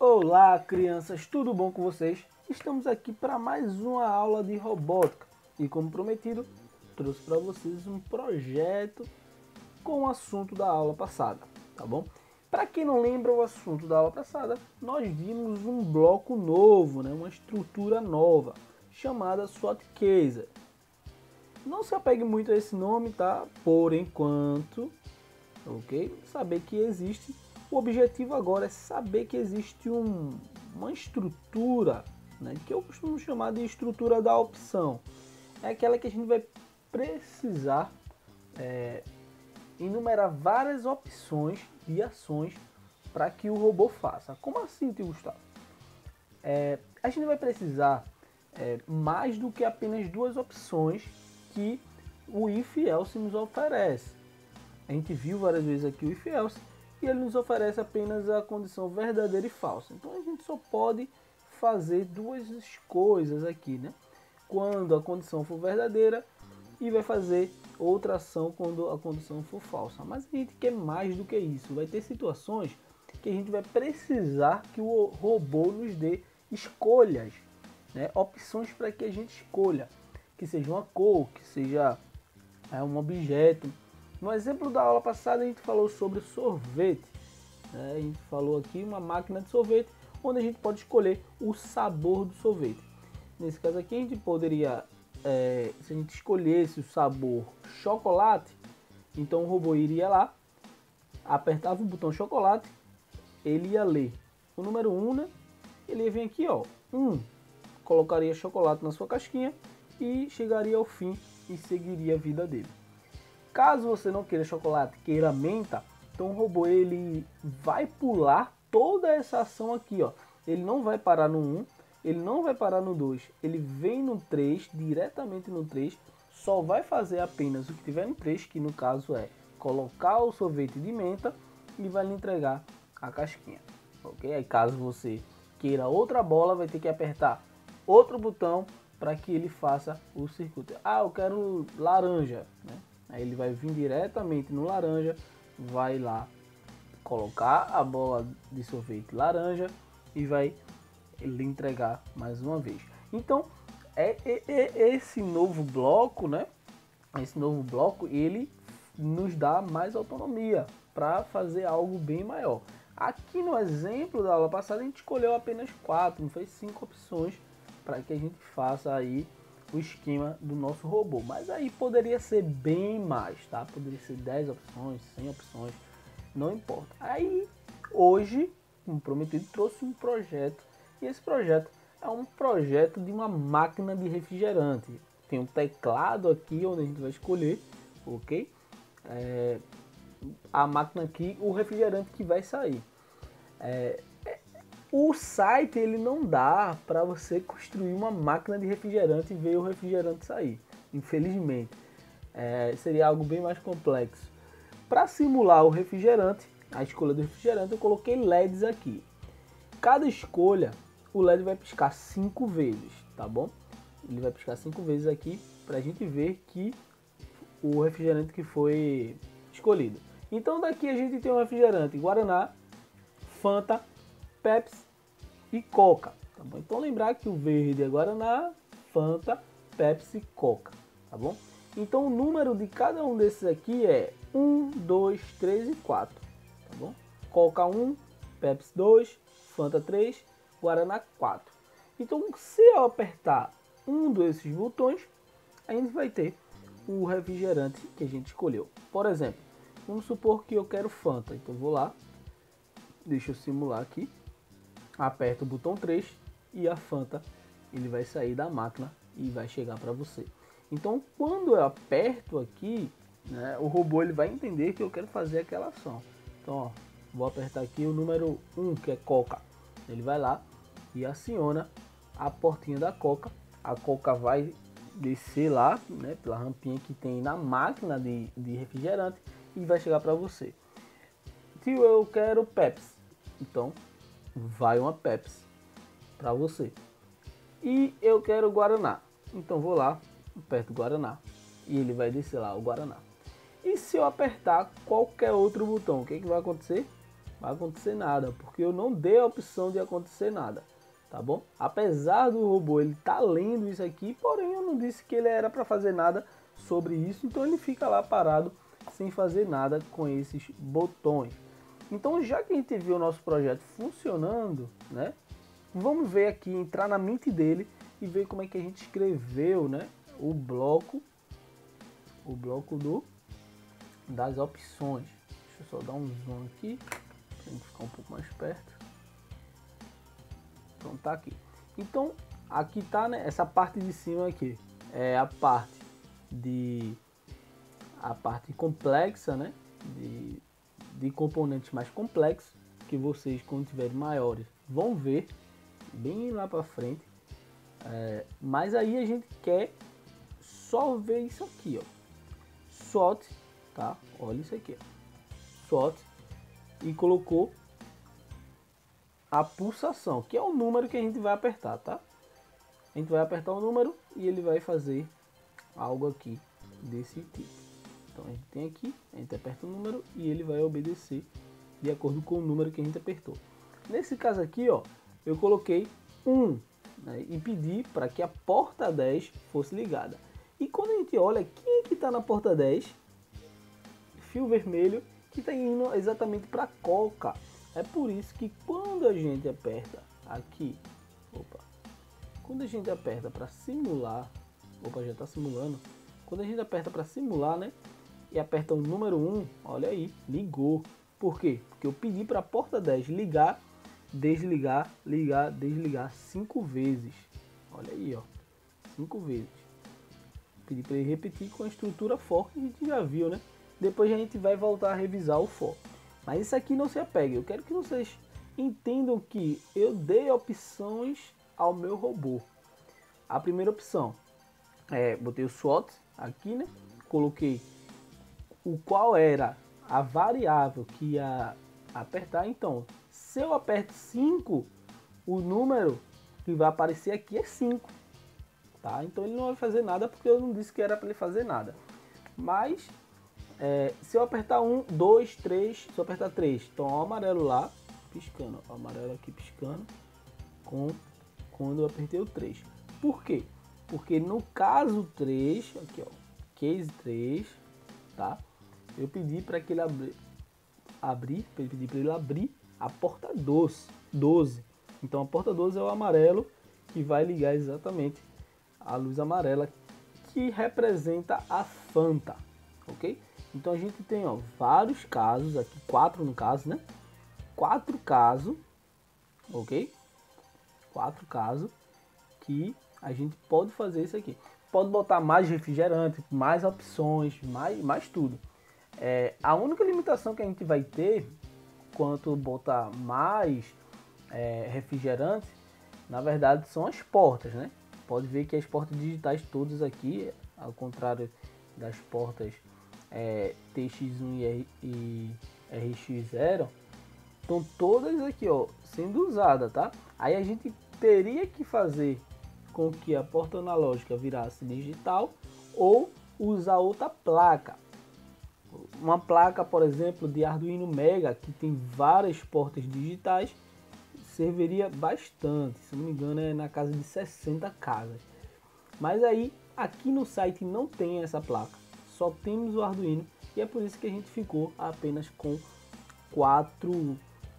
Olá, crianças, tudo bom com vocês? Estamos aqui para mais uma aula de robótica e, como prometido, trouxe para vocês um projeto com o assunto da aula passada, tá bom? Para quem não lembra o assunto da aula passada, nós vimos um bloco novo, uma estrutura nova, chamada SWOT-Caser. Não se apegue muito a esse nome, tá? Por enquanto, ok? Saber que existe. O objetivo agora é saber que existe uma estrutura, que eu costumo chamar de estrutura da opção. É aquela que a gente vai precisar enumerar várias opções de ações para que o robô faça. Como assim, tio Gustavo? A gente vai precisar mais do que apenas duas opções que o if else nos oferece. A gente viu várias vezes aqui o if else e ele nos oferece apenas a condição verdadeira e falsa. Então a gente só pode fazer duas coisas aqui, quando a condição for verdadeira, e vai fazer outra ação quando a condição for falsa. Mas a gente quer mais do que isso. Vai ter situações que a gente vai precisar que o robô nos dê escolhas, opções para que a gente escolha, que seja uma cor, que seja um objeto. No exemplo da aula passada a gente falou sobre sorvete, a gente falou aqui uma máquina de sorvete, onde a gente pode escolher o sabor do sorvete. Nesse caso aqui a gente poderia, se a gente escolhesse o sabor chocolate, então o robô iria lá, apertava o botão chocolate, ele ia ler o número 1, ele ia vir aqui, 1, colocaria chocolate na sua casquinha e chegaria ao fim e seguiria a vida dele. Caso você não queira chocolate, queira menta, então o robô ele vai pular toda essa ação aqui, Ele não vai parar no 1, ele não vai parar no 2, ele vem no 3, diretamente no 3, só vai fazer apenas o que tiver no 3, que no caso é colocar o sorvete de menta e vai lhe entregar a casquinha, ok? Aí caso você queira outra bola, vai ter que apertar outro botão para que ele faça o circuito. Eu quero laranja, Aí ele vai vir diretamente no laranja, vai lá colocar a bola de sorvete laranja e vai lhe entregar mais uma vez. Então, esse novo bloco, Esse novo bloco, ele nos dá mais autonomia para fazer algo bem maior. Aqui no exemplo da aula passada a gente escolheu apenas 4, não fez 5 opções para que a gente faça aí o esquema do nosso robô, mas aí poderia ser bem mais, tá? Poderia ser 10 opções, 100 opções, não importa. Aí hoje, como prometido, trouxe um projeto, e esse projeto é um projeto de uma máquina de refrigerante. Tem um teclado aqui onde a gente vai escolher, ok? A máquina aqui, o refrigerante que vai sair. O site ele não dá para você construir uma máquina de refrigerante e ver o refrigerante sair, infelizmente. Seria algo bem mais complexo. Para simular o refrigerante, a escolha do refrigerante, eu coloquei LEDs aqui. Cada escolha, o LED vai piscar 5 vezes, tá bom? Ele vai piscar 5 vezes aqui para a gente ver que o refrigerante que foi escolhido. Então daqui a gente tem um refrigerante Guaraná, Fanta, Pepsi e Coca, tá bom? Então lembrar que o verde é Guaraná, Fanta, Pepsi, Coca, tá bom? Então o número de cada um desses aqui é 1, 2, 3 e 4, tá bom? Coca 1, Pepsi 2, Fanta 3, Guaraná 4. Então se eu apertar um desses botões, a gente vai ter o refrigerante que a gente escolheu. Por exemplo, vamos supor que eu quero Fanta, então vou lá, deixa eu simular aqui, aperto o botão 3 e a Fanta ele vai sair da máquina e vai chegar para você. Então quando eu aperto aqui, o robô ele vai entender que eu quero fazer aquela ação. Então vou apertar aqui o número 1, que é Coca. Ele vai lá e aciona a portinha da Coca. A Coca vai descer lá, pela rampinha que tem na máquina de refrigerante e vai chegar para você. Tio, eu quero Pepsi. Então vai uma Pepsi para você. E eu quero Guaraná. Então vou lá, aperto Guaraná e ele vai descer lá o Guaraná. E se eu apertar qualquer outro botão, o que vai acontecer? vai acontecer nada, porque eu não dei a opção de acontecer nada, tá bom? Apesar do robô ele tá lendo isso aqui, porém eu não disse que ele era para fazer nada sobre isso, então ele fica lá parado sem fazer nada com esses botões. Então, já que a gente viu o nosso projeto funcionando, né? Vamos ver aqui, entrar na mente dele e ver como é que a gente escreveu, né? O bloco das opções. Deixa eu só dar um zoom aqui, pra gente ficar um pouco mais perto. Então tá aqui. Então aqui tá, né, essa parte de cima aqui é a parte complexa, né, de componentes mais complexos que vocês, quando tiverem maiores, vão ver bem lá para frente. Mas aí a gente quer só ver isso aqui, ó. SWOT, tá? Olha isso aqui, ó. SWOT, e colocou a pulsação, que é o número que a gente vai apertar, tá? A gente vai apertar o número e ele vai fazer algo aqui desse tipo. Então a gente tem aqui, a gente aperta o número e ele vai obedecer de acordo com o número que a gente apertou. Nesse caso aqui, ó, eu coloquei 1, né, e pedi para que a porta 10 fosse ligada. E quando a gente olha, quem é que está na porta 10? Fio vermelho, que está indo exatamente para a coca. É por isso que quando a gente aperta aqui, quando a gente aperta para simular, já está simulando. Quando a gente aperta para simular, né, e aperta o número 1, olha aí, ligou. Por quê? Porque eu pedi para a porta 10 ligar, desligar, ligar, desligar 5 vezes. Olha aí, ó, 5 vezes. Pedi para ele repetir com a estrutura for que a gente já viu, né? Depois a gente vai voltar a revisar o for. Mas isso aqui não se apegue. Eu quero que vocês entendam que eu dei opções ao meu robô. A primeira opção botei o SWOT aqui, né? Coloquei o qual era a variável que ia apertar. Então, se eu aperto 5, o número que vai aparecer aqui é 5. Tá? Então ele não vai fazer nada porque eu não disse que era para ele fazer nada. Mas se eu apertar 1, 2, 3, se eu apertar 3, então ó, o amarelo lá piscando, ó, o amarelo aqui piscando quando eu apertei o 3. Por quê? Porque no caso 3, aqui ó, case 3, tá? Eu pedi para que ele abrir a porta 12. Então a porta 12 é o amarelo que vai ligar exatamente a luz amarela que representa a Fanta, ok? Então a gente tem, ó, vários casos aqui, 4 no caso, né? 4 casos, ok? 4 casos que a gente pode fazer isso aqui. Pode botar mais refrigerante, mais opções, mais tudo. A única limitação que a gente vai ter quanto botar mais refrigerante, na verdade, são as portas, né? Pode ver que as portas digitais todas aqui, ao contrário das portas TX1 e RX0, estão todas aqui, ó, sendo usadas, tá? Aí a gente teria que fazer com que a porta analógica virasse digital ou usar outra placa. Uma placa, por exemplo, de Arduino Mega, que tem várias portas digitais, serviria bastante. Se não me engano, é na casa de 60 casas. Mas aí, aqui no site não tem essa placa. Só temos o Arduino e é por isso que a gente ficou apenas com quatro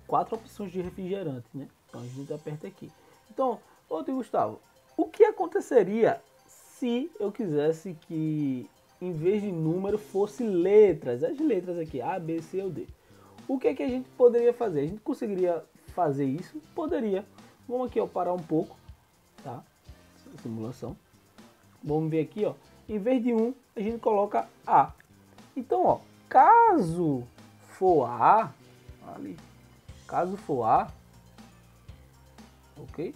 opções de refrigerante, né? Então a gente aperta aqui. Então, outro Gustavo, o que aconteceria se eu quisesse que em vez de número fosse letras, as letras aqui, A, B, C ou D? O que é que a gente poderia fazer? A gente conseguiria fazer isso? Poderia. Vamos aqui, ó, parar um pouco, tá? Simulação. Vamos ver aqui, ó. Em vez de 1, a gente coloca A. Então, ó, caso for A, ali, caso for A, ok?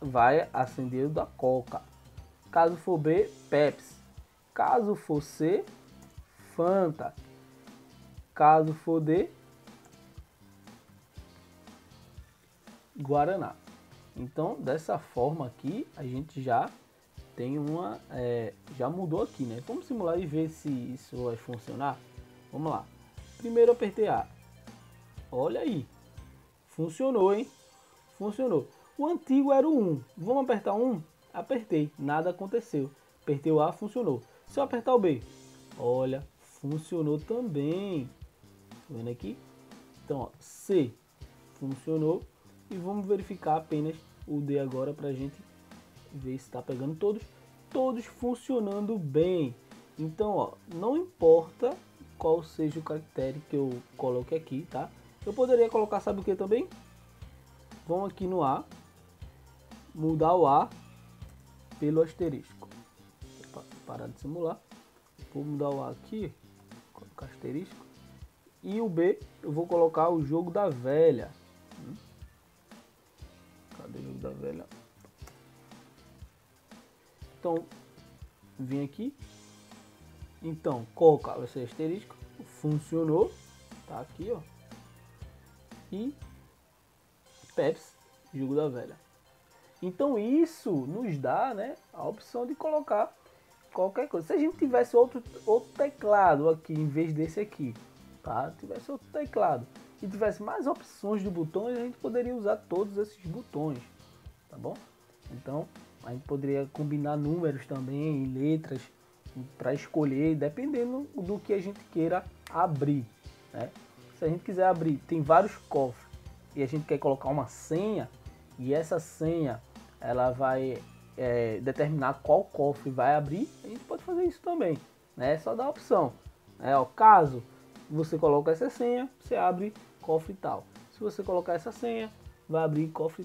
Vai acender o da Coca. Caso for B, Pepsi. Caso for C, Fanta. Caso for D, Guaraná. Então, dessa forma aqui, a gente já tem uma... já mudou aqui, né? Vamos simular e ver se isso vai funcionar. Vamos lá. Primeiro eu apertei A. Olha aí. Funcionou, hein? Funcionou. O antigo era o 1. Vamos apertar 1? Apertei. Nada aconteceu. Apertei o A, funcionou. Se eu apertar o B, olha, funcionou também. Tá vendo aqui? Então, ó, C funcionou. E vamos verificar apenas o D agora para a gente ver se está pegando todos. Todos funcionando bem. Então, ó, não importa qual seja o caractere que eu coloque aqui, tá? Eu poderia colocar, sabe o que também? Vamos aqui no A, mudar o A pelo asterisco. Opa, parar de simular. Vou mudar o A aqui, colocar asterisco. E o B, eu vou colocar o jogo da velha. Cadê o jogo da velha? Então, vim aqui. Então, colocar vai ser asterisco. Funcionou. Tá aqui, ó. E Pepsi, jogo da velha. Então isso nos dá, né, a opção de colocar qualquer coisa. Se a gente tivesse outro teclado aqui em vez desse aqui, tá? Tivesse outro teclado e tivesse mais opções de botões, a gente poderia usar todos esses botões, tá bom? Então a gente poderia combinar números também, letras para escolher, dependendo do que a gente queira abrir, né? Se a gente quiser abrir, tem vários cofres e a gente quer colocar uma senha, e essa senha ela vai determinar qual cofre vai abrir, a gente pode fazer isso também, né? É só dar a opção, né? Ó, caso você coloque essa senha, você abre cofre tal. Se você colocar essa senha, vai abrir cofre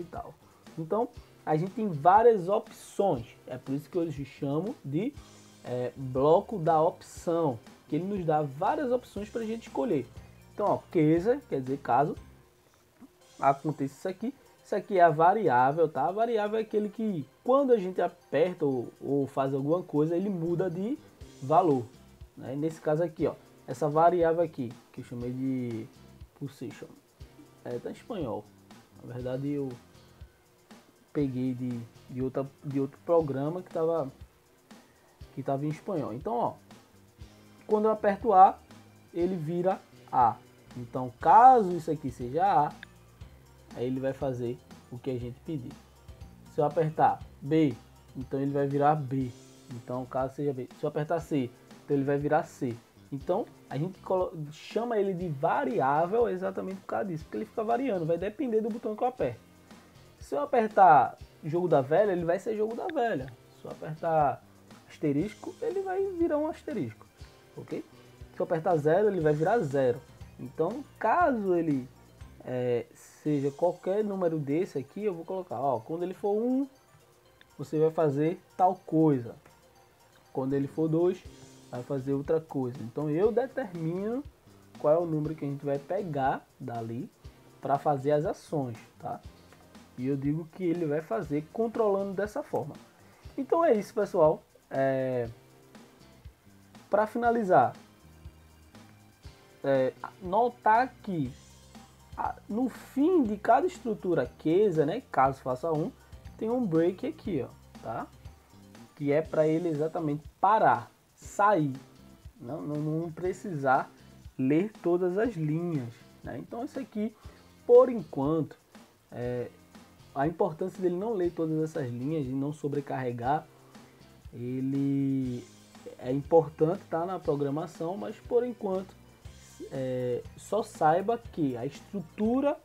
tal. Então a gente tem várias opções, é por isso que eu chamo de bloco da opção, que ele nos dá várias opções para a gente escolher. Então, ó, case, quer dizer caso aconteça isso aqui é a variável, tá? A variável é aquele que quando a gente aperta ou faz alguma coisa, ele muda de valor, né? Nesse caso aqui, ó, essa variável aqui, que eu chamei de position, tá em espanhol. Na verdade eu peguei de outro programa que estava em espanhol. Então, ó, quando eu aperto A, ele vira A. Então, caso isso aqui seja A, aí ele vai fazer o que a gente pedir. Se eu apertar B, então ele vai virar B. Então, caso seja B. Se eu apertar C, então ele vai virar C. Então, a gente chama ele de variável exatamente por causa disso, porque ele fica variando, vai depender do botão que eu aperto. Se eu apertar jogo da velha, ele vai ser jogo da velha. Se eu apertar asterisco, ele vai virar um asterisco, ok? Se eu apertar 0, ele vai virar 0. Então, caso ele seja qualquer número desse aqui, eu vou colocar, ó, quando ele for 1, você vai fazer tal coisa. Quando ele for 2, vai fazer outra coisa. Então, eu determino qual é o número que a gente vai pegar dali para fazer as ações, tá? E eu digo que ele vai fazer controlando dessa forma. Então é isso, pessoal. Para finalizar, notar que no fim de cada estrutura case, né, caso faça um, tem um break aqui, ó, tá? Que é para ele exatamente parar, sair, não precisar ler todas as linhas, né? Então isso aqui, por enquanto, a importância dele não ler todas essas linhas e não sobrecarregar, ele é importante, tá, na programação, mas por enquanto só saiba que a estrutura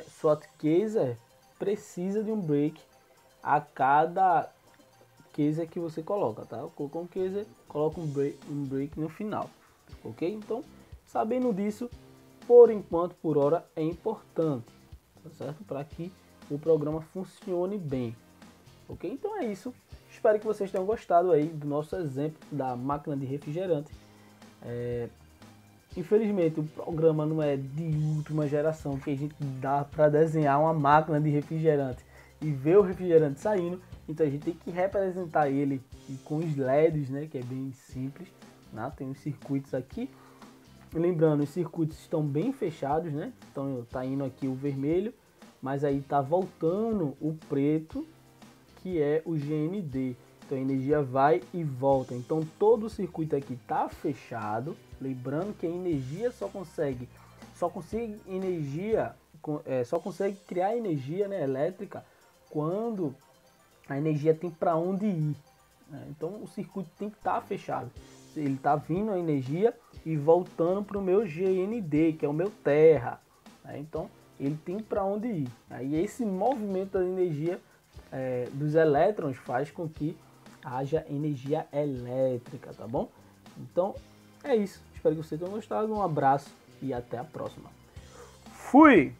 SWOT-Caser precisa de um break a cada caser que você coloca, tá? Colocou um caser, coloca um break no final, ok? Então, sabendo disso, por enquanto, por hora, é importante, tá certo? Para que o programa funcione bem, ok? Então é isso. Espero que vocês tenham gostado aí do nosso exemplo da máquina de refrigerante. Infelizmente o programa não é de última geração, que a gente dá para desenhar uma máquina de refrigerante e ver o refrigerante saindo, então a gente tem que representar ele com os LEDs, né, que é bem simples, né? Tem os circuitos aqui, lembrando, os circuitos estão bem fechados, né? Então tá indo aqui o vermelho, mas aí tá voltando o preto, que é o GND. Então a energia vai e volta. Então todo o circuito aqui tá fechado. Lembrando que a energia só consegue energia, só consegue criar energia, né, elétrica quando a energia tem para onde ir, né? Então o circuito tem que estar fechado. Ele está vindo a energia e voltando para o meu GND, que é o meu terra, né? Então ele tem para onde ir. Aí esse movimento da energia dos elétrons faz com que haja energia elétrica, tá bom? Então é isso. Espero que vocês tenham gostado. Um abraço e até a próxima. Fui!